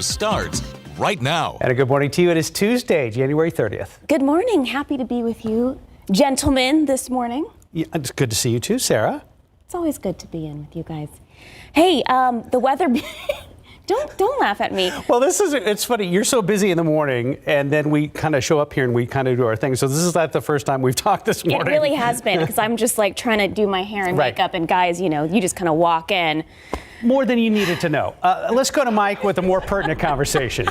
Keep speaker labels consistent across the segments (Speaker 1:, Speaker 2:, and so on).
Speaker 1: Starts right now.
Speaker 2: And a good morning to you. It is Tuesday, January 30th.
Speaker 3: Good morning. Happy to be with you, gentlemen, this morning.
Speaker 2: Yeah, it's good to see you too, Sarah.
Speaker 3: It's always good to be in with you guys. Hey, the weather. Don't laugh at me.
Speaker 2: Well, it's funny. You're so busy in the morning, and then we kind of show up here and we kind of do our thing. So this is not the first time we've talked this morning.
Speaker 3: It really has been, because I'm just like trying to do my hair and makeup, and guys, you just kind of walk in.
Speaker 2: More than you needed to know. Let's go to Mike with a more pertinent conversation.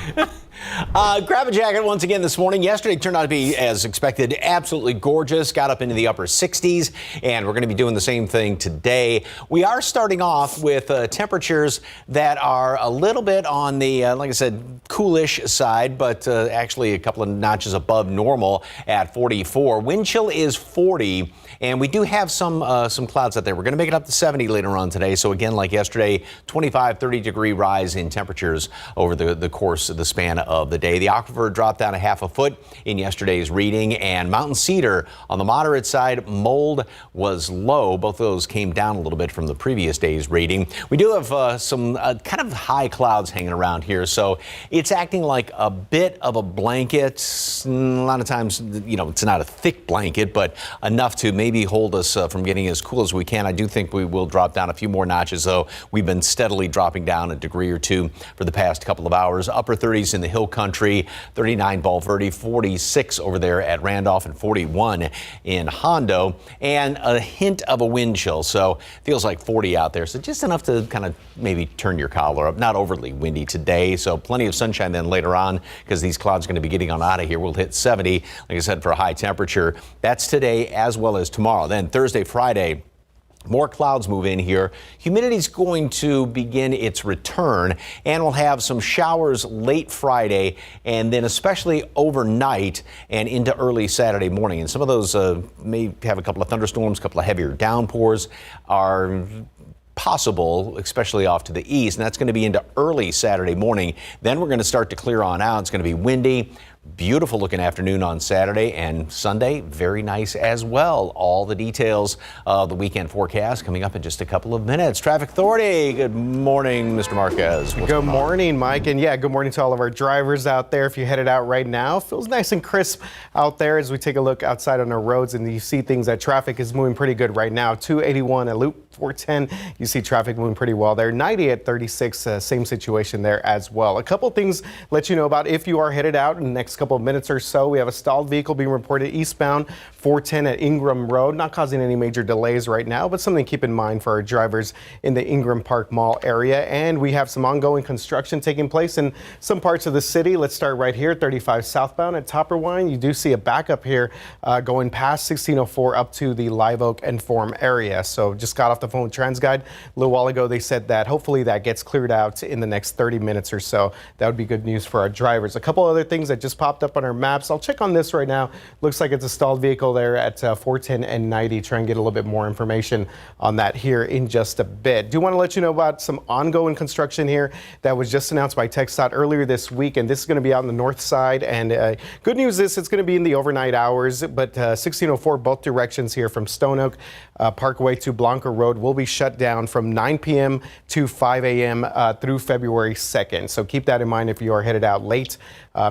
Speaker 4: Grab a jacket once again this morning. Yesterday turned out to be, as expected, absolutely gorgeous. Got up into the upper 60s, and we're going to be doing the same thing today. We are starting off with temperatures that are a little bit on the, like I said, coolish side, but actually a couple of notches above normal at 44. Wind chill is 40, and we do have some clouds out there. We're going to make it up to 70 later on today. So again, like yesterday, 25, 30 degree rise in temperatures over the course of the span of the day. The aquifer dropped down a half a foot in yesterday's reading, and mountain cedar on the moderate side, mold was low. Both of those came down a little bit from the previous day's reading. We do have some kind of high clouds hanging around here, so it's acting like a bit of a blanket. A lot of times, it's not a thick blanket, but enough to maybe hold us from getting as cool as we can. I do think we will drop down a few more notches, though. We've been steadily dropping down a degree or two for the past couple of hours. Upper 30s in the hill country, 39 Valverde, 46 over there at Randolph, and 41 in Hondo, and a hint of a wind chill. So feels like 40 out there. So just enough to kind of maybe turn your collar up. Not overly windy today. So plenty of sunshine then later on, because these clouds are going to be getting on out of here. We'll hit 70, like I said, for a high temperature. That's today as well as tomorrow. Then Thursday, Friday, more clouds move in here. Humidity is going to begin its return, and we'll have some showers late Friday, and then especially overnight and into early Saturday morning. And some of those may have a couple of thunderstorms, a couple of heavier downpours are possible, especially off to the east, and that's going to be into early Saturday morning. Then we're going to start to clear on out. It's going to be windy. Beautiful looking afternoon on Saturday, and Sunday very nice as well. All the details of the weekend forecast coming up in just a couple of minutes. Traffic Authority, good morning, Mr. Marquez.
Speaker 5: Good morning, Mike, and good morning to all of our drivers out there. If you headed out right now, feels nice and crisp out there as we take a look outside on our roads, and you see things that traffic is moving pretty good right now. 281 at Loop 410, you see traffic moving pretty well there. 90 at 36, same situation there as well. A couple things let you know about if you are headed out in the next couple of minutes or so. We have a stalled vehicle being reported eastbound 410 at Ingram Road, not causing any major delays right now, but something to keep in mind for our drivers in the Ingram Park Mall area. And we have some ongoing construction taking place in some parts of the city. Let's start right here, 35 southbound at Topperwine. You do see a backup here going past 1604 up to the Live Oak and Forum area. So just got off the phone with TransGuide a little while ago. They said that hopefully that gets cleared out in the next 30 minutes or so. That would be good news for our drivers. A couple other things that just popped up on our maps. I'll check on this right now. Looks like it's a stalled vehicle there at 410 and 90. Try and get a little bit more information on that here in just a bit. Do want to let you know about some ongoing construction here that was just announced by KSAT earlier this week, and this is going to be out on the north side. And good news is it's going to be in the overnight hours, but 1604 both directions here from Stone Oak Parkway to Blanca Road will be shut down from 9 p.m. to 5 a.m. Through February 2nd. So keep that in mind if you are headed out late,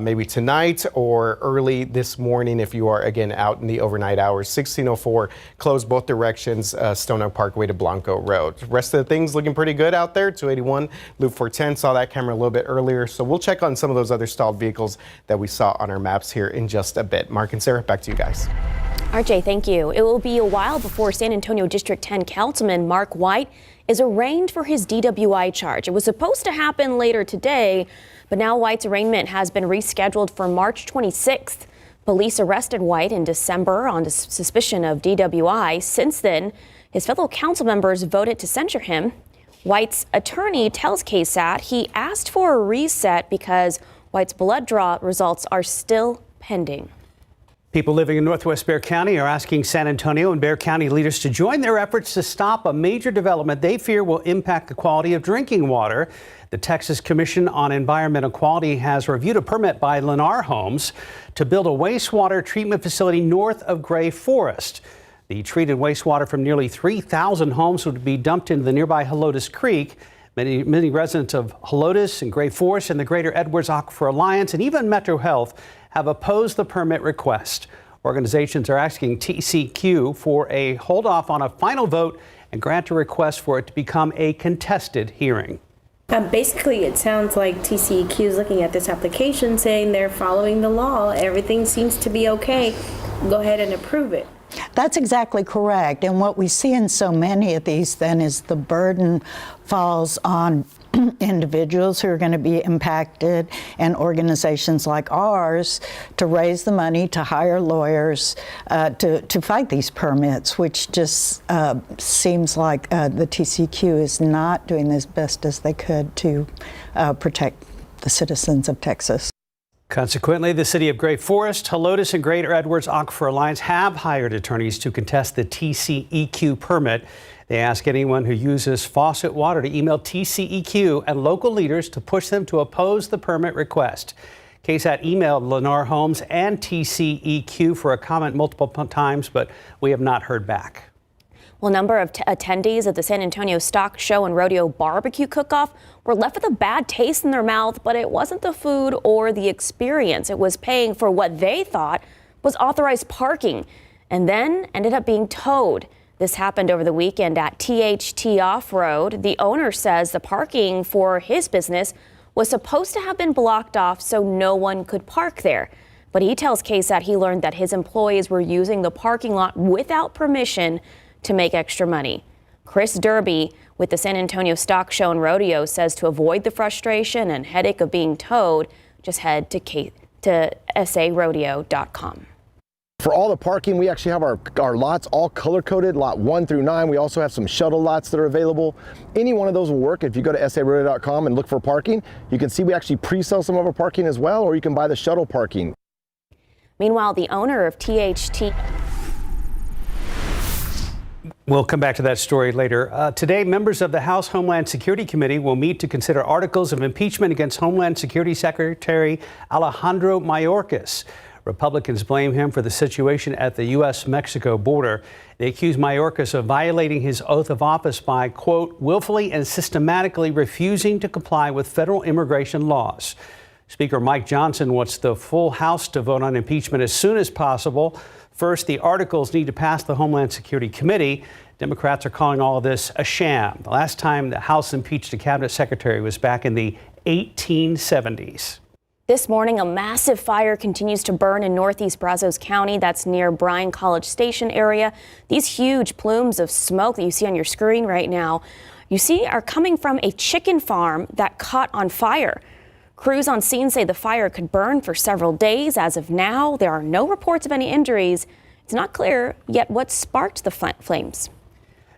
Speaker 5: maybe tonight or early this morning if you are, again, out in the overnight hours. 1604 closed both directions, Stone Oak Parkway to Blanco Road. Rest of the things looking pretty good out there. 281 Loop 410, saw that camera a little bit earlier. So we'll check on some of those other stalled vehicles that we saw on our maps here in just a bit. Mark and Sarah, back to you guys.
Speaker 3: RJ, thank you. It will be a while before San Antonio District 10 Councilman Mark White is arraigned for his DWI charge. It was supposed to happen later today, but now White's arraignment has been rescheduled for March 26th. Police arrested White in December on suspicion of DWI. Since then, his fellow council members voted to censure him. White's attorney tells KSAT he asked for a reset because White's blood draw results are still pending.
Speaker 2: People living in Northwest Bexar County are asking San Antonio and Bexar County leaders to join their efforts to stop a major development they fear will impact the quality of drinking water. The Texas Commission on Environmental Quality has reviewed a permit by Lennar Homes to build a wastewater treatment facility north of Gray Forest. The treated wastewater from nearly 3,000 homes would be dumped into the nearby Helotes Creek. Many residents of Helotes and Gray Forest and the Greater Edwards Aquifer Alliance and even Metro Health have opposed the permit request. Organizations are asking TCEQ for a hold off on a final vote and grant a request for it to become a contested hearing.
Speaker 6: Basically, it sounds like TCEQ is looking at this application saying they're following the law. Everything seems to be okay. Go ahead and approve it.
Speaker 7: That's exactly correct. And what we see in so many of these then is the burden falls on individuals who are going to be impacted and organizations like ours to raise the money, to hire lawyers, to fight these permits, which just seems like the TCEQ is not doing as best as they could to protect the citizens of Texas.
Speaker 2: Consequently, the city of Gray Forest, Helotes, and Greater Edwards Aquifer Alliance have hired attorneys to contest the TCEQ permit. They ask anyone who uses faucet water to email TCEQ and local leaders to push them to oppose the permit request. KSAT emailed Lennar Homes and TCEQ for a comment multiple times, but we have not heard back.
Speaker 3: Well, a number of attendees at the San Antonio Stock Show and Rodeo Barbecue Cook-Off were left with a bad taste in their mouth, but it wasn't the food or the experience. It was paying for what they thought was authorized parking and then ended up being towed. This happened over the weekend at THT Off-Road. The owner says the parking for his business was supposed to have been blocked off so no one could park there. But he tells KSAT he learned that his employees were using the parking lot without permission to make extra money. Chris Derby with the San Antonio Stock Show and Rodeo says to avoid the frustration and headache of being towed, just head to sarodeo.com.
Speaker 8: For all the parking, we actually have our lots all color-coded, lot 1 through 9. We also have some shuttle lots that are available. Any one of those will work. If you go to sarodeo.com and look for parking, you can see we actually pre-sell some of our parking as well, or you can buy the shuttle parking.
Speaker 3: Meanwhile, the owner of THT...
Speaker 2: We'll come back to that story later. Today, members of the House Homeland Security Committee will meet to consider articles of impeachment against Homeland Security Secretary Alejandro Mayorkas. Republicans blame him for the situation at the U.S.-Mexico border. They accuse Mayorkas of violating his oath of office by, quote, willfully and systematically refusing to comply with federal immigration laws. Speaker Mike Johnson wants the full House to vote on impeachment as soon as possible. First, the articles need to pass the Homeland Security Committee. Democrats are calling all of this a sham. The last time the House impeached a cabinet secretary was back in the 1870s.
Speaker 3: This morning, a massive fire continues to burn in northeast Brazos County. That's near Bryan College Station area. These huge plumes of smoke that you see on your screen right now, you see are coming from a chicken farm that caught on fire. Crews on scene say the fire could burn for several days. As of now, there are no reports of any injuries. It's not clear yet what sparked the flames.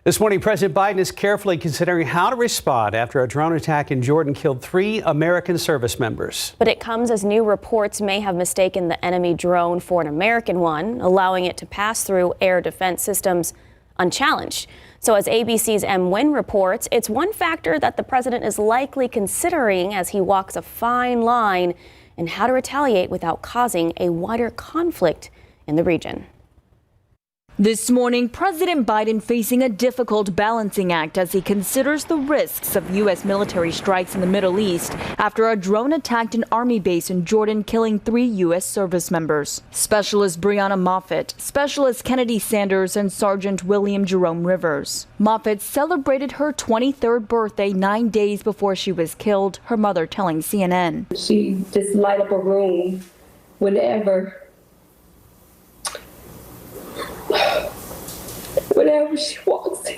Speaker 2: This morning, President Biden is carefully considering how to respond after a drone attack in Jordan killed 3 American service members.
Speaker 3: But it comes as new reports may have mistaken the enemy drone for an American one, allowing it to pass through air defense systems unchallenged. So as ABC's M. Wynn reports, it's one factor that the president is likely considering as he walks a fine line in how to retaliate without causing a wider conflict in the region.
Speaker 9: This morning, President Biden facing a difficult balancing act as he considers the risks of U.S. military strikes in the Middle East after a drone attacked an Army base in Jordan, killing 3 U.S. service members. Specialist Brianna Moffitt, Specialist Kennedy Sanders, and Sergeant William Jerome Rivers. Moffitt celebrated her 23rd birthday 9 days before she was killed, her mother telling CNN.
Speaker 10: She just light up a room whenever she walks in.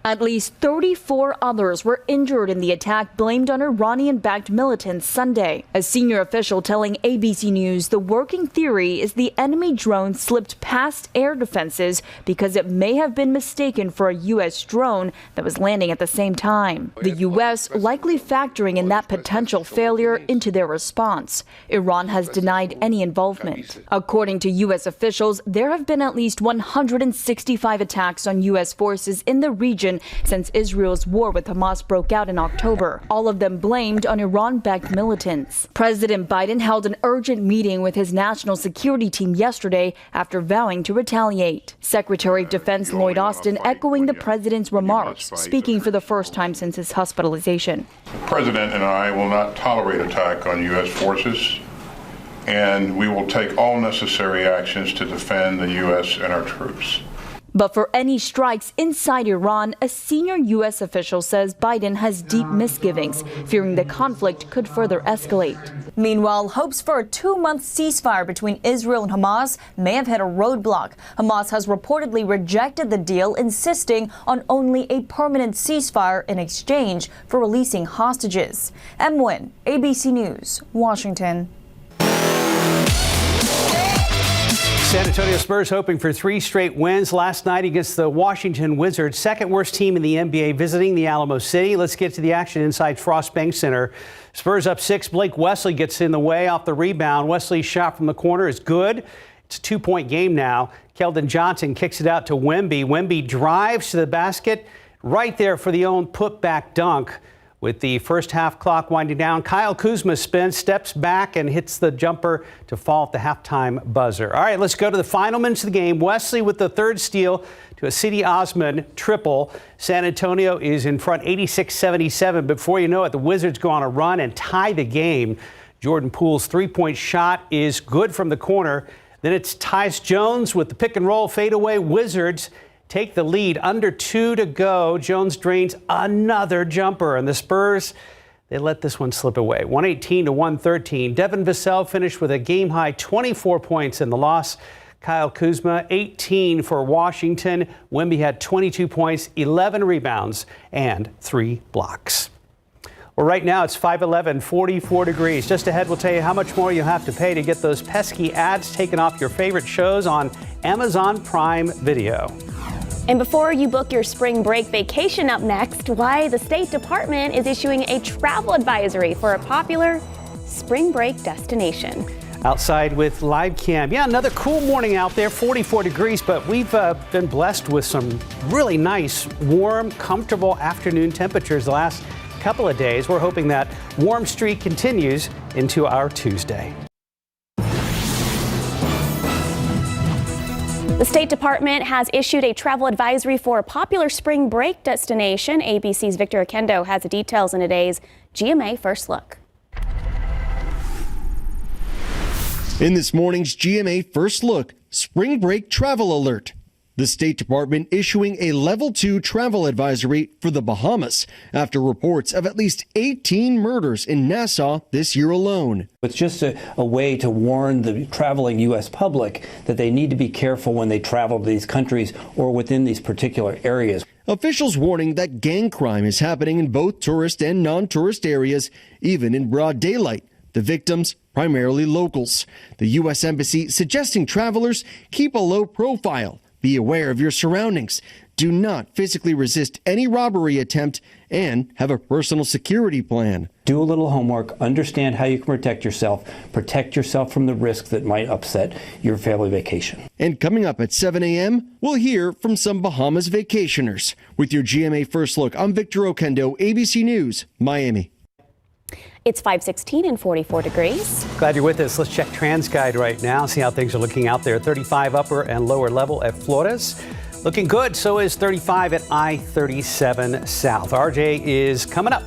Speaker 9: At least 34 others were injured in the attack blamed on Iranian-backed militants Sunday. A senior official telling ABC News the working theory is the enemy drone slipped past air defenses because it may have been mistaken for a U.S. drone that was landing at the same time. The U.S. likely factoring in that potential failure into their response. Iran has denied any involvement. According to U.S. officials, there have been at least 165 attacks on U.S. forces in the region region since Israel's war with Hamas broke out in October, all of them blamed on Iran-backed militants. President Biden held an urgent meeting with his national security team yesterday after vowing to retaliate. Secretary of Defense Lloyd Austin echoing the president's remarks, speaking for the first time since his hospitalization.
Speaker 11: The president and I will not tolerate attack on U.S. forces, and we will take all necessary actions to defend the U.S. and our troops.
Speaker 9: But for any strikes inside Iran, a senior U.S. official says Biden has deep misgivings, fearing the conflict could further escalate. Meanwhile, hopes for a 2-month ceasefire between Israel and Hamas may have hit a roadblock. Hamas has reportedly rejected the deal, insisting on only a permanent ceasefire in exchange for releasing hostages. M. Nguyen, ABC News, Washington.
Speaker 2: San Antonio Spurs hoping for 3 straight wins last night against the Washington Wizards, second worst team in the NBA, visiting the Alamo City. Let's get to the action inside Frost Bank Center. Spurs up 6. Blake Wesley gets in the way off the rebound. Wesley's shot from the corner is good. It's a 2-point game now. Keldon Johnson kicks it out to Wemby. Wemby drives to the basket right there for the own putback dunk. With the first half clock winding down, Kyle Kuzma spins, steps back, and hits the jumper to fall at the halftime buzzer. All right, let's go to the final minutes of the game. Wesley with the third steal to a Cedi Osman triple. San Antonio is in front 86-77. Before you know it, the Wizards go on a run and tie the game. Jordan Poole's 3-point shot is good from the corner. Then it's Tyus Jones with the pick and roll fadeaway. Wizards take the lead, under 2 to go. Jones drains another jumper, and the Spurs, they let this one slip away. 118-113. Devin Vassell finished with a game-high 24 points in the loss. Kyle Kuzma, 18 for Washington. Wemby had 22 points, 11 rebounds, and 3 blocks. Well, right now it's 5:11, 44 degrees. Just ahead, we'll tell you how much more you'll have to pay to get those pesky ads taken off your favorite shows on Amazon Prime Video.
Speaker 3: And before you book your spring break vacation, up next, why the State Department is issuing a travel advisory for a popular spring break destination.
Speaker 2: Outside with live cam. Yeah, another cool morning out there, 44 degrees, but we've been blessed with some really nice, warm, comfortable afternoon temperatures the last couple of days. We're hoping that warm streak continues into our Tuesday.
Speaker 3: The State Department has issued a travel advisory for a popular spring break destination. ABC's Victor Akendo has the details in today's GMA First Look.
Speaker 12: In this morning's GMA First Look, spring break travel alert. The State Department issuing a level 2 travel advisory for the Bahamas after reports of at least 18 murders in Nassau this year alone.
Speaker 13: It's just a way to warn the traveling U.S. public that they need to be careful when they travel to these countries or within these particular areas.
Speaker 12: Officials warning that gang crime is happening in both tourist and non-tourist areas, even in broad daylight. The victims, primarily locals. The U.S. Embassy suggesting travelers keep a low profile. Be aware of your surroundings. Do not physically resist any robbery attempt and have a personal security plan.
Speaker 13: Do a little homework, understand how you can protect yourself from the risk that might upset your family vacation.
Speaker 12: And coming up at 7 a.m., we'll hear from some Bahamas vacationers. With your GMA First Look, I'm Victor Okendo, ABC News, Miami.
Speaker 3: It's 5:16 and 44 degrees.
Speaker 2: Glad you're with us. Let's check TransGuide right now, see how things are looking out there. 35 upper and lower level at Flores. Looking good, so is 35 at I-37 South. RJ is coming up.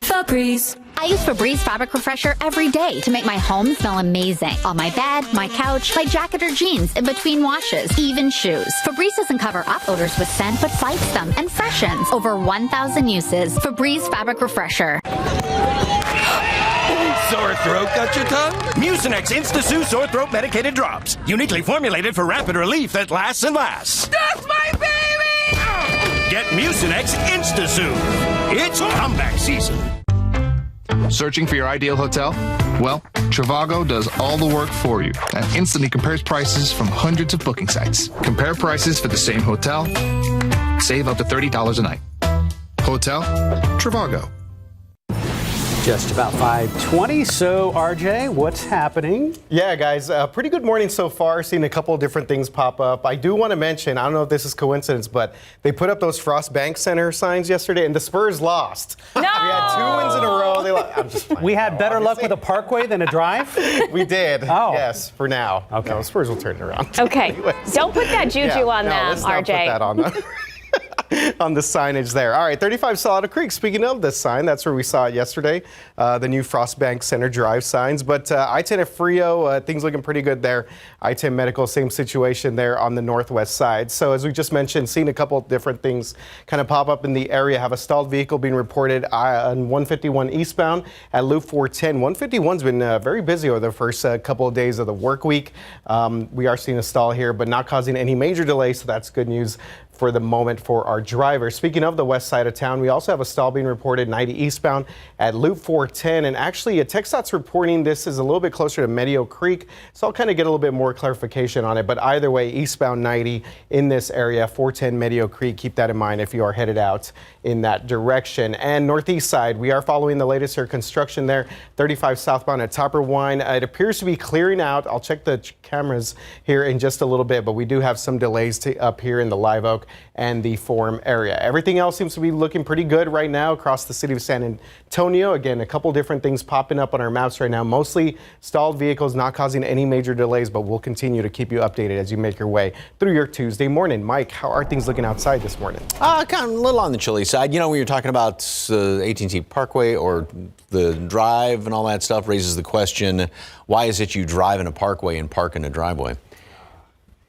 Speaker 14: Febreze. I use Febreze Fabric Refresher every day to make my home smell amazing. On my bed, my couch, my jacket or jeans, in between washes, even shoes. Febreze doesn't cover up odors with scent, but fights them and freshens. Over 1,000 uses. Febreze Fabric Refresher.
Speaker 15: Sore throat got your tongue? Mucinex Insta-Soothe Sore Throat Medicated Drops. Uniquely formulated for rapid relief that lasts and lasts.
Speaker 16: That's my baby!
Speaker 15: Get Mucinex Insta-Soothe. It's comeback season.
Speaker 17: Searching for your ideal hotel? Well, Trivago does all the work for you and instantly compares prices from hundreds of booking sites. Compare prices for the same hotel, save up to $30 a night. Hotel Trivago.
Speaker 2: Just about 5:20. So, RJ, what's happening?
Speaker 5: Yeah, guys, pretty good morning so far. Seen a couple of different things pop up. I do want to mention, I don't know if this is coincidence, but they put up those Frost Bank Center signs yesterday, and the Spurs lost.
Speaker 3: No!
Speaker 5: We had 2 wins in a row. I'm just playing.
Speaker 2: We had better luck with a parkway than a drive?
Speaker 5: We did.
Speaker 2: Oh.
Speaker 5: Yes, for now.
Speaker 2: Okay.
Speaker 5: No, Spurs will turn it around.
Speaker 3: Okay.
Speaker 5: Anyways.
Speaker 3: Don't put that juju on them,
Speaker 5: let's not
Speaker 3: RJ.
Speaker 5: put that on them. On the signage there. All right, 35 Salado Creek. Speaking of this sign, that's where we saw it yesterday, the new Frostbank Center Drive signs. But I-10 at Frio, things looking pretty good there. I-10 Medical, same situation there on the northwest side. So as we just mentioned, seen a couple different things kind of pop up in the area. Have a stalled vehicle being reported on 151 eastbound at Loop 410. 151's been very busy over the first couple of days of the work week. We are seeing a stall here, but not causing any major delays, so that's good news for the moment for our drivers. Speaking of the west side of town, we also have a stall being reported 90 eastbound at Loop 410. And actually, TxDOT's reporting this is a little bit closer to Medio Creek. So I'll kind of get a little bit more clarification on it. But either way, eastbound 90 in this area, 410 Medio Creek. Keep that in mind if you are headed out in that direction. And northeast side, we are following the latest here construction there. 35 southbound at Topper Wine. It appears to be clearing out. I'll check the cameras here in just a little bit, but we do have some delays up here in the Live Oak and the Forum area. Everything else seems to be looking pretty good right now across the city of San Antonio. Again, a couple different things popping up on our maps right now. Mostly stalled vehicles, not causing any major delays, but we'll continue to keep you updated as you make your way through your Tuesday morning. Mike, how are things looking outside this morning?
Speaker 4: Kind of a little on the chilly side. You know, when you're talking about AT&T Parkway or the drive and all that stuff, raises the question, why is it you drive in a parkway and park in a driveway?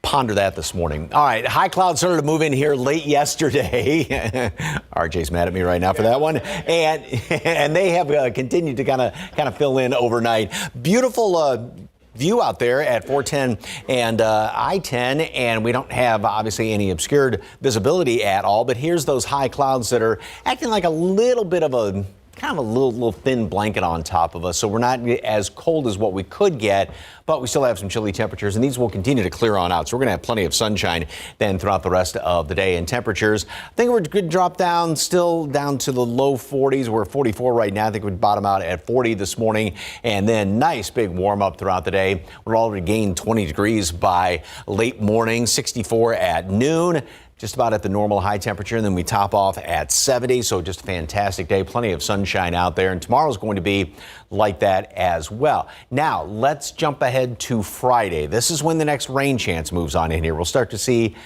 Speaker 4: Ponder that this morning. All right, high clouds started to move in here late yesterday. RJ's mad at me right now for that one, and they have continued to kind of fill in overnight. Beautiful view out there at 410 and I-10, and we don't have obviously any obscured visibility at all. But here's those high clouds that are acting like a little bit of a kind of a little thin blanket on top of us, so we're not as cold as what we could get, but we still have some chilly temperatures, and these will continue to clear on out. So we're going to have plenty of sunshine then throughout the rest of the day. And temperatures, I think we're going to drop down, still down to the low 40s. We're 44 right now. I think we'd bottom out at 40 this morning, and then nice big warm up throughout the day. We're already gained 20 degrees by late morning, 64 at noon. Just about at the normal high temperature, and then we top off at 70, so just a fantastic day. Plenty of sunshine out there, and tomorrow's going to be like that as well. Now, let's jump ahead to Friday. This is when the next rain chance moves on in here. We'll start to see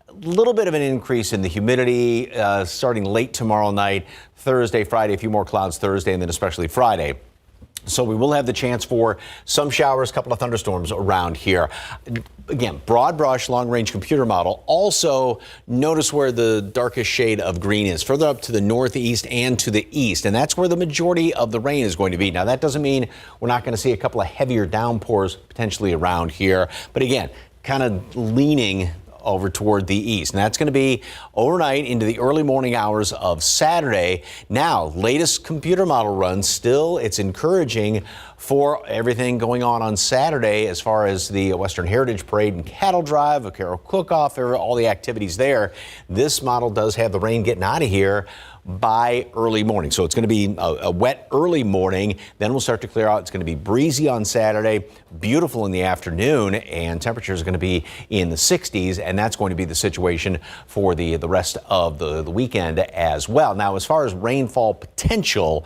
Speaker 4: a little bit of an increase in the humidity starting late tomorrow night, Thursday, Friday, a few more clouds Thursday, and then especially Friday. So we will have the chance for some showers, a couple of thunderstorms around here. Again, broad brush, long-range computer model. Also, notice where the darkest shade of green is, further up to the northeast and to the east. And that's where the majority of the rain is going to be. Now, that doesn't mean we're not going to see a couple of heavier downpours potentially around here. But again, kind of leaning over toward the east. And that's going to be overnight into the early morning hours of Saturday. Now, latest computer model runs, still it's encouraging for everything going on Saturday as far as the Western Heritage Parade and Cattle Drive, a Carol Cook-Off, all the activities there. This model does have the rain getting out of here by early morning. So it's going to be a wet early morning. Then we'll start to clear out. It's going to be breezy on Saturday, beautiful in the afternoon, and temperatures are going to be in the 60s. And that's going to be the situation for the rest of the weekend as well. Now, as far as rainfall potential,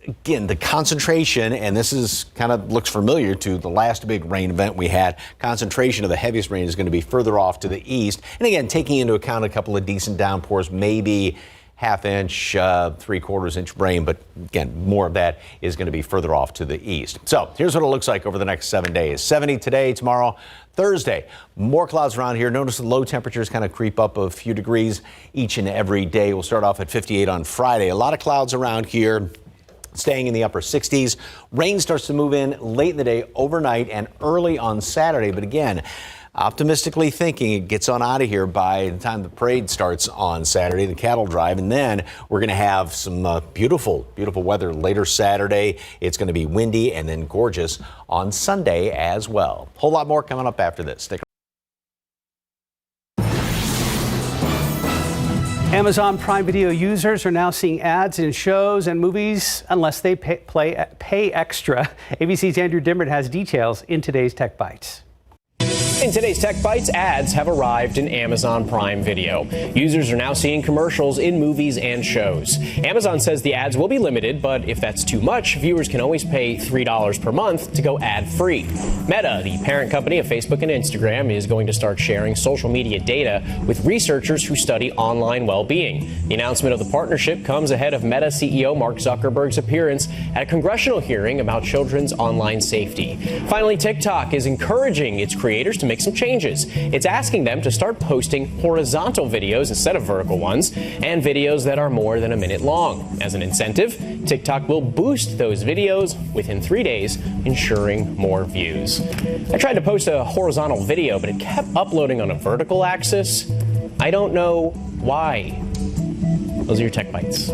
Speaker 4: again, the concentration, and this is kind of looks familiar to the last big rain event we had, concentration of the heaviest rain is going to be further off to the east. And again, taking into account a couple of decent downpours, maybe half-inch, three-quarters-inch rain, but again, more of that is going to be further off to the east. So here's what it looks like over the next 7 days. 70 today, tomorrow, Thursday. More clouds around here. Notice the low temperatures kind of creep up a few degrees each and every day. We'll start off at 58 on Friday. A lot of clouds around here, staying in the upper 60s. Rain starts to move in late in the day, overnight, and early on Saturday. But again, optimistically thinking it gets on out of here by the time the parade starts on Saturday, the cattle drive, and then we're going to have some beautiful weather later Saturday. It's going to be windy and then gorgeous on Sunday as well. Whole lot more coming up after this. Stick around.
Speaker 2: Amazon Prime Video users are now seeing ads in shows and movies unless they pay extra. ABC's Andrew Dimmert has details in today's Tech Bites.
Speaker 18: In today's Tech Bites, ads have arrived in Amazon Prime Video. Users are now seeing commercials in movies and shows. Amazon says the ads will be limited, but if that's too much, viewers can always pay $3 per month to go ad-free. Meta, the parent company of Facebook and Instagram, is going to start sharing social media data with researchers who study online well-being. The announcement of the partnership comes ahead of Meta CEO Mark Zuckerberg's appearance at a congressional hearing about children's online safety. Finally, TikTok is encouraging its creators to make some changes. It's asking them to start posting horizontal videos instead of vertical ones, and videos that are more than a minute long. As an incentive, TikTok will boost those videos within 3 days, ensuring more views. I tried to post a horizontal video, but it kept uploading on a vertical axis. I don't know why. Those are your Tech Bites.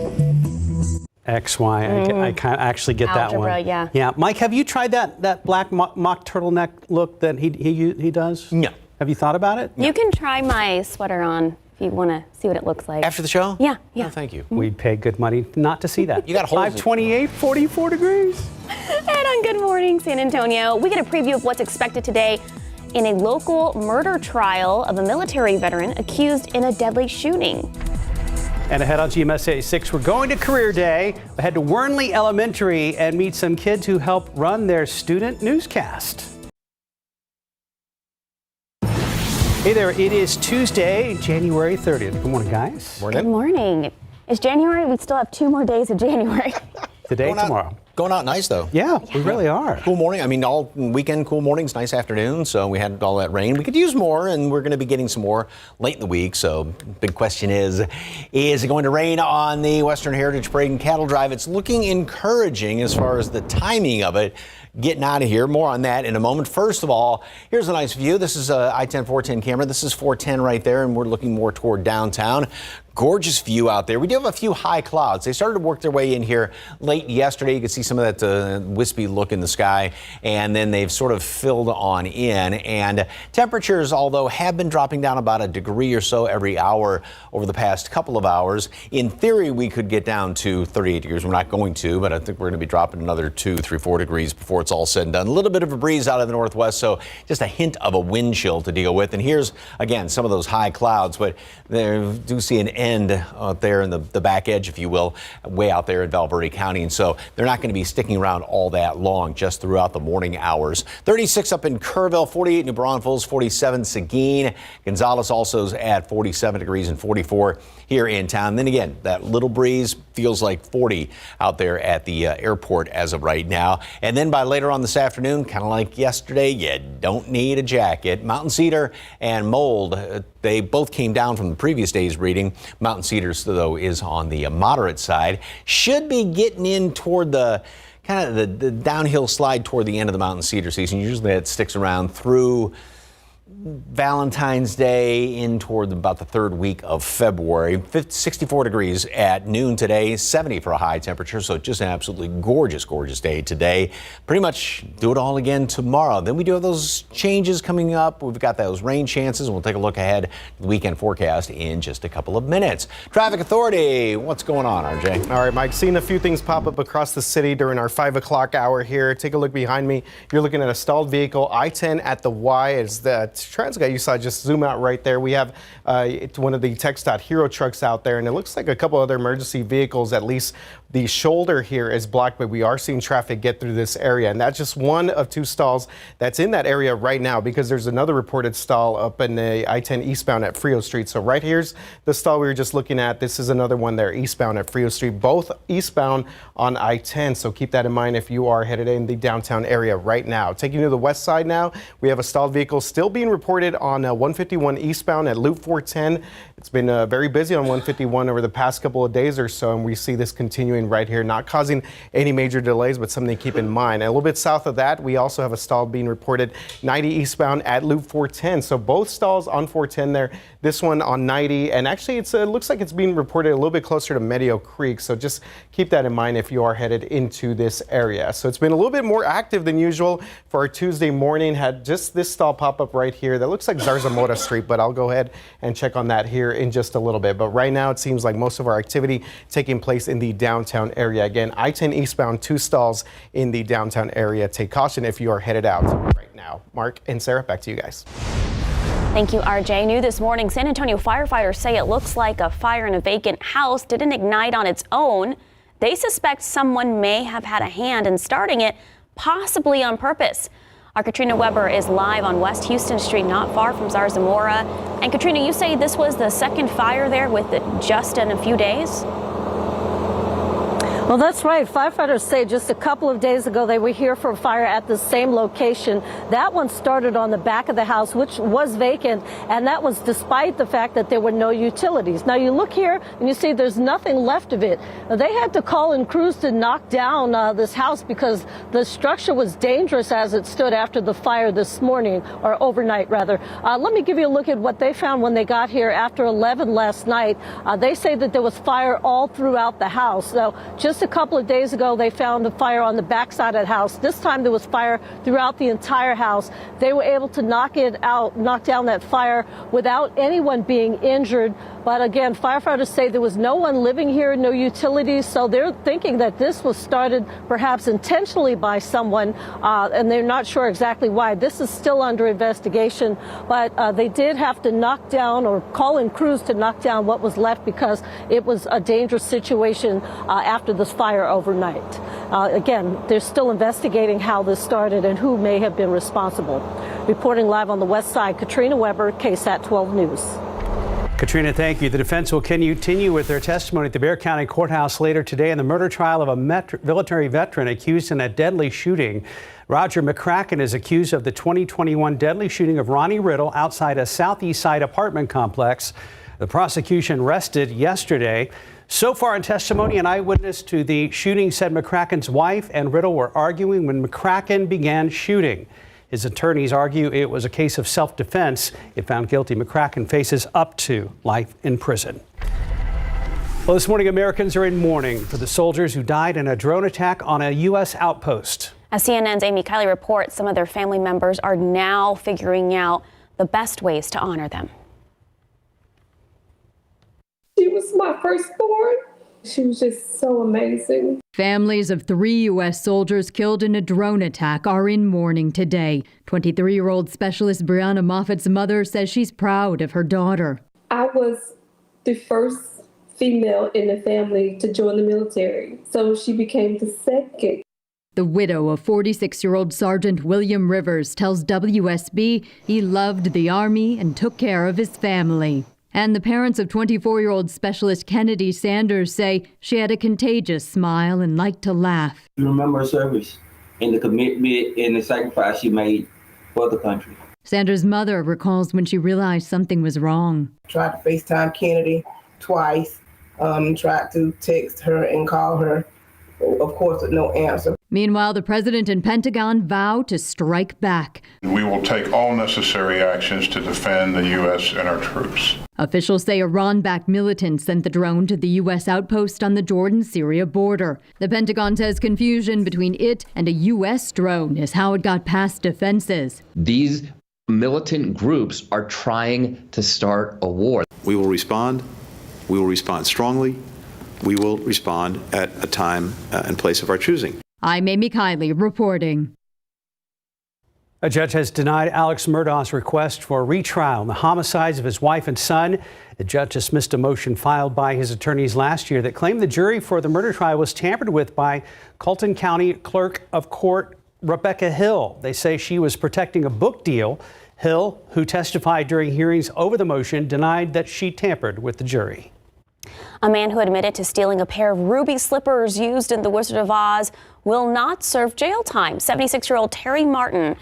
Speaker 2: XY. I can't actually get
Speaker 3: Algebra,
Speaker 2: that one.
Speaker 3: yeah.
Speaker 2: Yeah. Mike, have you tried that black mock turtleneck look that he does?
Speaker 4: No.
Speaker 2: Have you thought about it?
Speaker 3: You can try my sweater on if you want to see what it looks like.
Speaker 4: After the show?
Speaker 3: Yeah.
Speaker 4: Oh, thank you.
Speaker 2: We'd pay good money not to see that.
Speaker 4: You got holes.
Speaker 2: 528, 44 degrees.
Speaker 3: And on Good Morning San Antonio, we get a preview of what's expected today in a local murder trial of a military veteran accused in a deadly shooting.
Speaker 2: And ahead on GMSA 6, we're going to Career Day. We head to Wernley Elementary and meet some kids who help run their student newscast. Hey there, it is Tuesday, January 30th. Good morning, guys.
Speaker 3: Good morning. It's January. We still have 2 more days of January.
Speaker 2: Today, tomorrow.
Speaker 4: Going out nice, though.
Speaker 2: Yeah, we really are.
Speaker 4: Cool morning. I mean, all weekend cool mornings, nice afternoon. So we had all that rain. We could use more, and we're going to be getting some more late in the week. So big question is it going to rain on the Western Heritage Parade and Cattle Drive? It's looking encouraging as far as the timing of it. Getting out of here. More on that in a moment. First of all, here's a nice view. This is a I-10 410 camera. This is 410 right there, and we're looking more toward downtown. Gorgeous view out there. We do have a few high clouds. They started to work their way in here late yesterday. You can see some of that wispy look in the sky, and then they've sort of filled on in. And temperatures, although have been dropping down about a degree or so every hour over the past couple of hours, in theory, we could get down to 38 degrees. We're not going to, but I think we're going to be dropping another 2, 3, 4 degrees before it's all said and done. A little bit of a breeze out of the northwest, so just a hint of a wind chill to deal with. And here's, again, some of those high clouds, but they do see an end out there in the back edge, if you will, way out there in Valverde County. And so they're not going to be sticking around all that long, just throughout the morning hours. 36 up in Kerrville, 48 New Braunfels, 47 Seguin. Gonzales also is at 47 degrees and 44 here in town. Then again, that little breeze feels like 40 out there at the airport as of right now. And then by later on this afternoon, kind of like yesterday, you don't need a jacket. Mountain Cedar and Mold, they both came down from the previous day's reading. Mountain Cedars, though, is on the moderate side. Should be getting in toward the kind of the downhill slide toward the end of the Mountain Cedar season. Usually it sticks around through Valentine's Day in toward about the third week of February. 64 degrees at noon today, 70 for a high temperature. So just an absolutely gorgeous, gorgeous day today. Pretty much do it all again tomorrow. Then we do have those changes coming up. We've got those rain chances, and we'll take a look ahead to the weekend forecast in just a couple of minutes. Traffic Authority, what's going on, RJ?
Speaker 5: All right, Mike, seeing a few things pop up across the city during our 5 o'clock hour here. Take a look behind me. You're looking at a stalled vehicle, I-10 at the Y. It's the transit guy you saw just zoom out right there. We have one of the TxDOT Hero trucks out there, and it looks like a couple other emergency vehicles. At least the shoulder here is blocked, but we are seeing traffic get through this area. And that's just one of 2 stalls that's in that area right now, because there's another reported stall up in the I-10 eastbound at Frio Street. So right here's the stall we were just looking at. This is another one there eastbound at Frio Street, both eastbound on I-10. So keep that in mind if you are headed in the downtown area right now. Taking you to the west side now, we have a stalled vehicle still being reported on 151 eastbound at Loop 410. It's been very busy on 151 over the past couple of days or so, and we see this continuing right here, not causing any major delays, but something to keep in mind. And a little bit south of that, we also have a stall being reported 90 eastbound at Loop 410. So both stalls on 410 there, this one on 90, and actually it looks like it's being reported a little bit closer to Medio Creek, so just keep that in mind if you are headed into this area. So it's been a little bit more active than usual for our Tuesday morning. Had just this stall pop up right here here that looks like Zarzamora Street, but I'll go ahead and check on that here in just a little bit. But right now, it seems like most of our activity taking place in the downtown area. Again, I-10 eastbound, 2 stalls in the downtown area. Take caution if you are headed out right now. Mark and Sarah, back to you guys.
Speaker 3: Thank you, RJ. New this morning, San Antonio firefighters say it looks like a fire in a vacant house didn't ignite on its own. They suspect someone may have had a hand in starting it, possibly on purpose. Our Katrina Weber is live on West Houston Street, not far from Zarzamora. And Katrina, you say this was the second fire there with just in a few days?
Speaker 19: Well, that's right. Firefighters say just a couple of days ago they were here for a fire at the same location. That one started on the back of the house, which was vacant, and that was despite the fact that there were no utilities. Now, you look here and you see there's nothing left of it. They had to call in crews to knock down this house because the structure was dangerous as it stood after the fire this morning, or overnight, rather. Let me give you a look at what they found when they got here after 11 last night. They say that there was fire all throughout the house. So just a couple of days ago, they found a fire on the backside of the house. This time there was fire throughout the entire house. They were able to knock down that fire without anyone being injured. But again, firefighters say there was no one living here, no utilities. So they're thinking that this was started perhaps intentionally by someone, and they're not sure exactly why. This is still under investigation, but they did have to knock down or call in crews to knock down what was left because it was a dangerous situation after this fire overnight. Again, they're still investigating how this started and who may have been responsible. Reporting live on the west side, Katrina Weber, KSAT 12 News.
Speaker 2: Katrina, thank you. The defense will continue with their testimony at the Bexar County Courthouse later today in the murder trial of a military veteran accused in a deadly shooting. Roger McCracken is accused of the 2021 deadly shooting of Ronnie Riddle outside a Southeast Side apartment complex. The prosecution rested yesterday. So far in testimony, an eyewitness to the shooting said McCracken's wife and Riddle were arguing when McCracken began shooting. His attorneys argue it was a case of self-defense. If found guilty, McCracken faces up to life in prison. Well, this morning, Americans are in mourning for the soldiers who died in a drone attack on a U.S. outpost.
Speaker 3: As CNN's Amy Kiley reports, some of their family members are now figuring out the best ways to honor them.
Speaker 10: She was my firstborn. She was just so amazing.
Speaker 20: Families of 3 U.S. soldiers killed in a drone attack are in mourning today. 23-year-old specialist Brianna Moffat's mother says she's proud of her daughter.
Speaker 10: I was the first female in the family to join the military, so she became the second.
Speaker 20: The widow of 46-year-old Sergeant William Rivers tells WSB he loved the Army and took care of his family. And the parents of 24-year-old Specialist Kennedy Sanders say she had a contagious smile and liked to laugh.
Speaker 21: You remember her service and the commitment and the sacrifice she made for the country.
Speaker 20: Sanders' mother recalls when she realized something was wrong.
Speaker 22: Tried to FaceTime Kennedy twice, tried to text her and call her, of course, with no answer.
Speaker 20: Meanwhile, the president and Pentagon vow to strike back.
Speaker 11: We will take all necessary actions to defend the U.S. and our troops.
Speaker 20: Officials say Iran-backed militants sent the drone to the U.S. outpost on the Jordan-Syria border. The Pentagon says confusion between it and a U.S. drone is how it got past defenses.
Speaker 23: These militant groups are trying to start a war.
Speaker 24: We will respond. We will respond strongly. We will respond at a time and place of our choosing.
Speaker 20: I'm Amy Kiley reporting.
Speaker 2: A judge has denied Alex Murdaugh's request for a retrial in the homicides of his wife and son. The judge dismissed a motion filed by his attorneys last year that claimed the jury for the murder trial was tampered with by Colton County Clerk of Court Rebecca Hill. They say she was protecting a book deal. Hill, who testified during hearings over the motion, denied that she tampered with the jury.
Speaker 3: A man who admitted to stealing a pair of ruby slippers used in The Wizard of Oz will not serve jail time. 76-year-old Terry Martin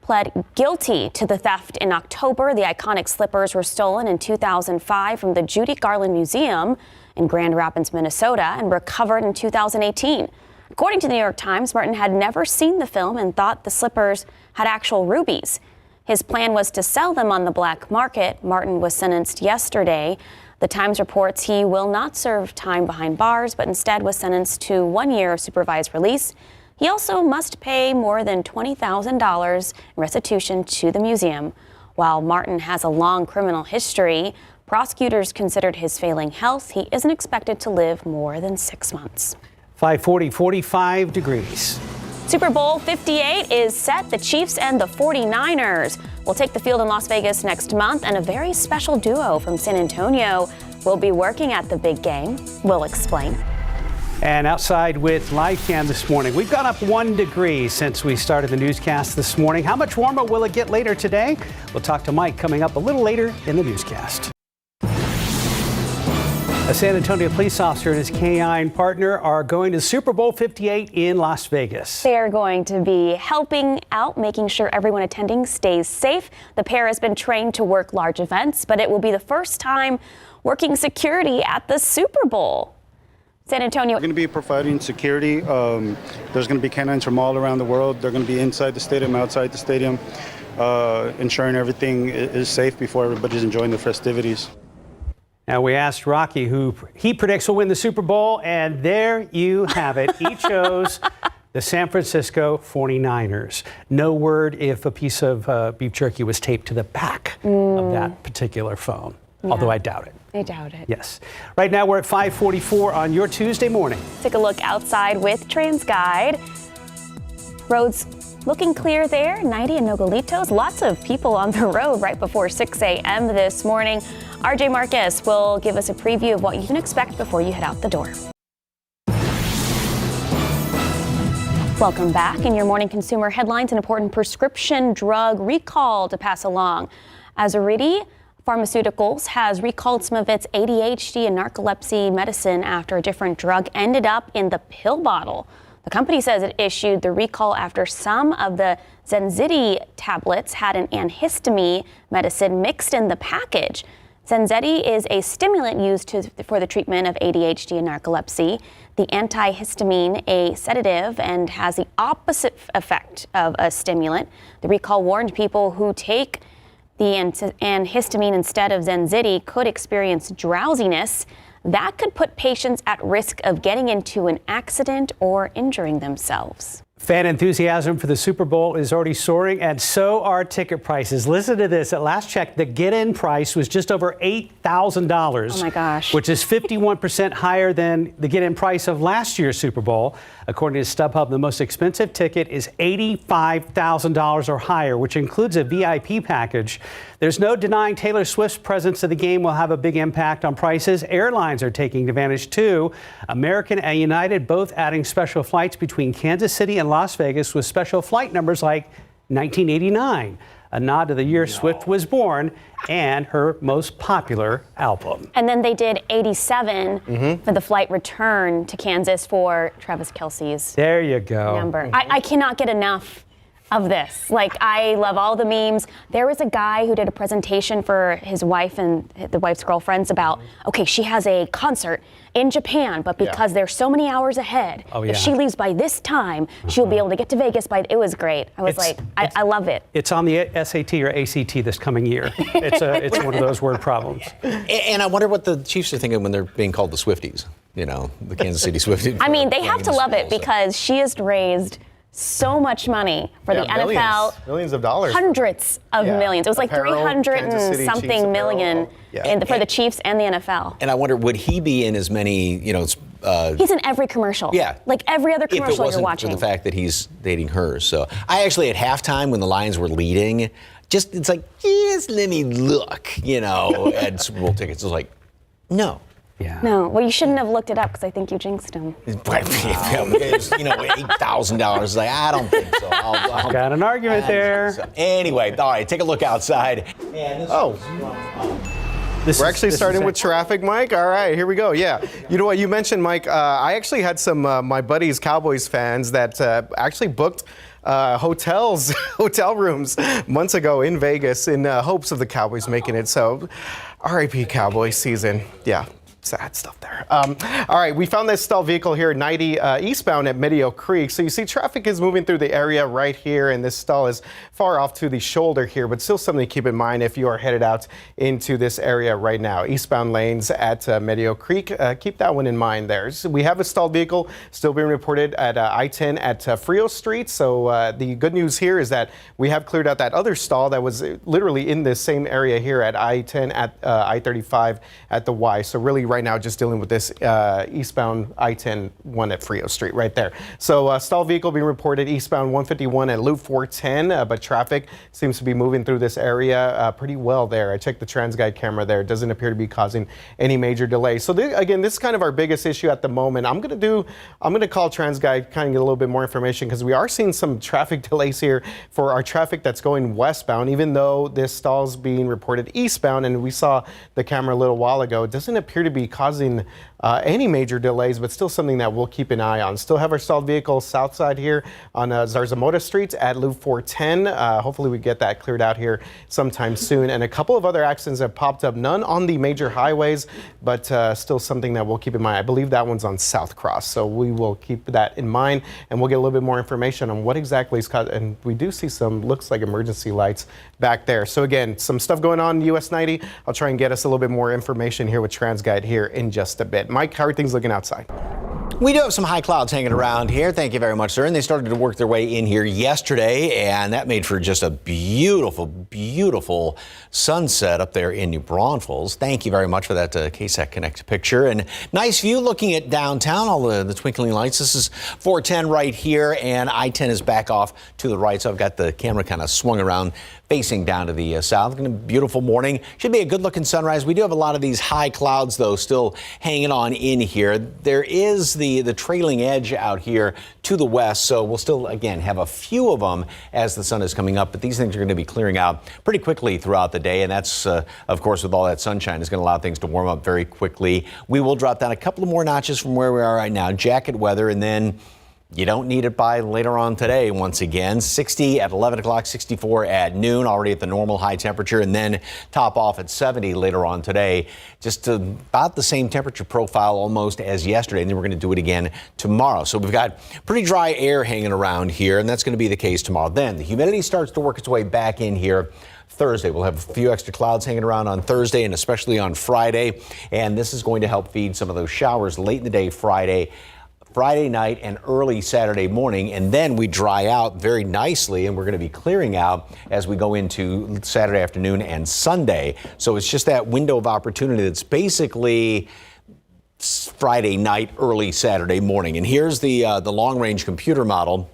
Speaker 3: pled guilty to the theft in October. The iconic slippers were stolen in 2005 from the Judy Garland Museum in Grand Rapids, Minnesota, and recovered in 2018. According to the New York Times, Martin had never seen the film and thought the slippers had actual rubies. His plan was to sell them on the black market. Martin was sentenced yesterday. The Times reports he will not serve time behind bars, but instead was sentenced to 1 year of supervised release. He also must pay more than $20,000 in restitution to the museum. While Martin has a long criminal history, prosecutors considered his failing health. He isn't expected to live more than 6 months.
Speaker 2: 540, 45 degrees.
Speaker 3: Super Bowl 58 is set. The Chiefs and the 49ers will take the field in Las Vegas next month, and a very special duo from San Antonio will be working at the big game. We'll explain.
Speaker 2: And outside with live cam this morning, we've gone up 1 degree since we started the newscast this morning. How much warmer will it get later today? We'll talk to Mike coming up a little later in the newscast. A San Antonio police officer and his canine partner are going to Super Bowl 58 in Las Vegas.
Speaker 3: They are going to be helping out, making sure everyone attending stays safe. The pair has been trained to work large events, but it will be the first time working security at the Super Bowl. San Antonio.
Speaker 1: We're going to be providing security. There's going to be canines from all around the world. They're going to be inside the stadium, outside the stadium, ensuring everything is safe before everybody's enjoying the festivities.
Speaker 2: Now, we asked Rocky who he predicts will win the Super Bowl, and there you have it. He chose the San Francisco 49ers. No word if a piece of beef jerky was taped to the back of that particular phone, although I doubt it.
Speaker 3: I doubt it.
Speaker 2: Yes. Right now, we're at 5:44 on your Tuesday morning.
Speaker 3: Take a look outside with TransGuide. Roads looking clear there, 90 in Nogalitos. Lots of people on the road right before 6 a.m. this morning. RJ Marcus will give us a preview of what you can expect before you head out the door. Welcome back. In your morning consumer headlines, an important prescription drug recall to pass along. Azurity Pharmaceuticals has recalled some of its ADHD and narcolepsy medicine after a different drug ended up in the pill bottle. The company says it issued the recall after some of the Zenzity tablets had an antihistamine medicine mixed in the package. Zenzity is a stimulant used for the treatment of ADHD and narcolepsy. The antihistamine, a sedative, and has the opposite effect of a stimulant. The recall warned people who take the antihistamine instead of Zenzity could experience drowsiness. That could put patients at risk of getting into an accident or injuring themselves.
Speaker 2: Fan enthusiasm for the Super Bowl is already soaring, and so are ticket prices. Listen to this. At last check, the get-in price was just over $8,000.
Speaker 3: Oh, my gosh.
Speaker 2: Which is 51% higher than the get-in price of last year's Super Bowl. According to StubHub, the most expensive ticket is $85,000 or higher, which includes a VIP package. There's no denying Taylor Swift's presence at the game will have a big impact on prices. Airlines are taking advantage, too. American and United both adding special flights between Kansas City and Las Vegas with special flight numbers like 1989, a nod to the year Swift was born and her most popular album.
Speaker 3: And then they did 87 for the flight return to Kansas for Travis Kelce's
Speaker 2: There you go.
Speaker 3: number. I cannot get enough of this. Like, I love all the memes. There was a guy who did a presentation for his wife and the wife's girlfriends about, okay, she has a concert in Japan, but because they're so many hours ahead, if she leaves by this time, she'll be able to get to Vegas by, it was great. I was I love it.
Speaker 2: It's on the SAT or ACT this coming year. It's one of those word problems.
Speaker 4: And I wonder what the Chiefs are thinking when they're being called the Swifties, you know, the Kansas City Swifties.
Speaker 3: I mean, they have to love it because she has raised so much money for the NFL.
Speaker 5: Millions of dollars.
Speaker 3: Hundreds of millions. It was like
Speaker 5: Apparel,
Speaker 3: 300
Speaker 5: Kansas
Speaker 3: and
Speaker 5: City
Speaker 3: something
Speaker 5: Chiefs
Speaker 3: million for the Chiefs and the NFL.
Speaker 4: And I wonder, would he be in as many,
Speaker 3: He's in every commercial.
Speaker 4: Yeah.
Speaker 3: Like every other commercial
Speaker 4: if it wasn't
Speaker 3: you're watching.
Speaker 4: for the fact that he's dating her. So I actually, at halftime, when the Lions were leading, it's like, yes, let me look, at Super Bowl tickets. It was like, no.
Speaker 2: Yeah.
Speaker 3: No, well, you shouldn't have looked it up because I think you jinxed him.
Speaker 4: It's $8,000. Like, I don't think so. I'll
Speaker 2: got an argument there.
Speaker 4: So, anyway, all right, take a look outside.
Speaker 5: We're actually starting with traffic, Mike. All right, here we go. Yeah. You know what? You mentioned, Mike, I actually had some my buddies, Cowboys fans, that actually booked hotel rooms months ago in Vegas in hopes of the Cowboys making it. So, RIP Cowboys season. Yeah. sad stuff there. All right, we found this stalled vehicle here, 90 eastbound at Meadow Creek. So you see traffic is moving through the area right here, and this stall is far off to the shoulder here, but still something to keep in mind if you are headed out into this area right now. Eastbound lanes at Meadow Creek, keep that one in mind there. So we have a stalled vehicle still being reported at I-10 at Frio Street. So the good news here is that we have cleared out that other stall that was literally in this same area here at I-10 at I-35 at the Y. So really right now just dealing with this eastbound I-10 one at Frio Street right there. So stalled vehicle being reported eastbound 151 at Loop 410, but traffic seems to be moving through this area pretty well there. I checked the TransGuide camera there. It doesn't appear to be causing any major delays. So again, this is kind of our biggest issue at the moment. I'm going to call TransGuide, kind of get a little bit more information because we are seeing some traffic delays here for our traffic that's going westbound, even though this stall is being reported eastbound, and we saw the camera a little while ago. It doesn't appear to be causing any major delays, but still something that we'll keep an eye on. Still have our stalled vehicle south side here on Zarzamora Street at Loop 410. Hopefully we get that cleared out here sometime soon. And a couple of other accidents have popped up, none on the major highways, but still something that we'll keep in mind. I believe that one's on South Cross, so we will keep that in mind, and we'll get a little bit more information on what exactly is caused. And we do see some, looks like emergency lights back there. So again, some stuff going on in US 90. I'll try and get us a little bit more information here with TransGuide here in just a bit. Mike, how are things looking outside?
Speaker 4: We do have some high clouds hanging around here. Thank you very much, sir. And they started to work their way in here yesterday, and that made for just a beautiful, beautiful sunset up there in New Braunfels. Thank you very much for that KSAT Connect picture. And nice view looking at downtown, all the twinkling lights. This is 410 right here, and I-10 is back off to the right, so I've got the camera kind of swung around facing down to the south. Gonna be a beautiful morning. Should be a good looking sunrise. We do have a lot of these high clouds, though, still hanging on in here. There is the trailing edge out here to the west, so we'll still, again, have a few of them as the sun is coming up, but these things are going to be clearing out pretty quickly throughout the day, and that's, of course, with all that sunshine, is going to allow things to warm up very quickly. We will drop down a couple of more notches from where we are right now, jacket weather, and then you don't need it by later on today. Once again, 60 at 11 o'clock, 64 at noon, already at the normal high temperature, and then top off at 70 later on today. Just about the same temperature profile almost as yesterday, and then we're going to do it again tomorrow. So we've got pretty dry air hanging around here, and that's going to be the case tomorrow. Then the humidity starts to work its way back in here. Thursday, we'll have a few extra clouds hanging around on Thursday and especially on Friday, and this is going to help feed some of those showers late in the day Friday night and early Saturday morning, and then we dry out very nicely, and we're going to be clearing out as we go into Saturday afternoon and Sunday. So it's just that window of opportunity that's basically Friday night, early Saturday morning. And here's the long-range computer model.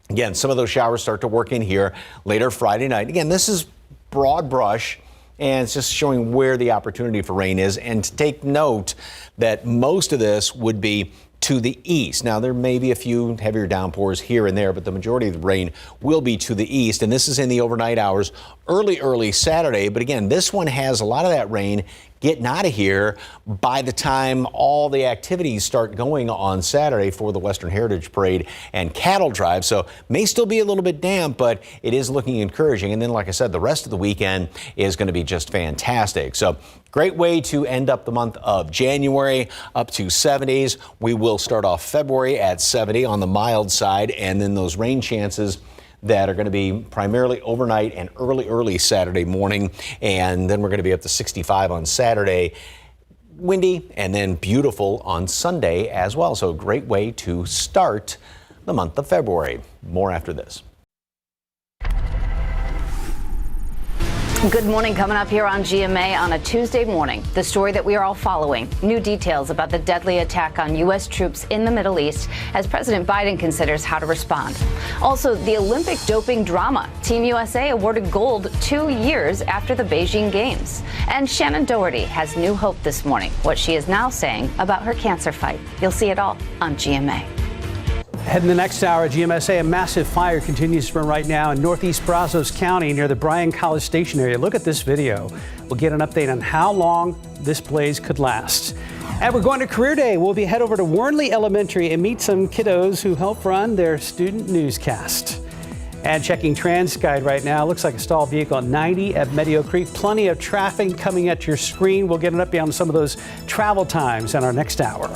Speaker 4: Again, some of those showers start to work in here later Friday night. Again, this is broad brush, and it's just showing where the opportunity for rain is. And to take note that most of this would be to the east. Now, there may be a few heavier downpours here and there, but the majority of the rain will be to the east. And this is in the overnight hours, early Saturday. But again, this one has a lot of that rain getting out of here by the time all the activities start going on Saturday for the Western Heritage Parade and Cattle Drive. So may still be a little bit damp, but it is looking encouraging. And then, like I said, the rest of the weekend is going to be just fantastic. So great way to end up the month of January, up to 70s. We will start off February at 70 on the mild side, and then those rain chances that are going to be primarily overnight and early Saturday morning. And then we're going to be up to 65 on Saturday. Windy and then beautiful on Sunday as well. So a great way to start the month of February. More after this.
Speaker 6: Good morning. Coming up here on GMA on a Tuesday morning, the story that we are all following. New details about the deadly attack on U.S. troops in the Middle East as President Biden considers how to respond. Also, the Olympic doping drama. Team USA awarded gold 2 years after the Beijing Games. And Shannon Doherty has new hope this morning, what she is now saying about her cancer fight. You'll see it all on GMA.
Speaker 2: Ahead in the next hour, GMSA, a massive fire continues to burn right now in northeast Brazos County near the Bryan College Station area. Look at this video. We'll get an update on how long this blaze could last. And we're going to Career Day. We'll head over to Warnley Elementary and meet some kiddos who help run their student newscast. And checking TransGuide right now, looks like a stalled vehicle at 90 at Meadow Creek. Plenty of traffic coming at your screen. We'll get an update on some of those travel times in our next hour.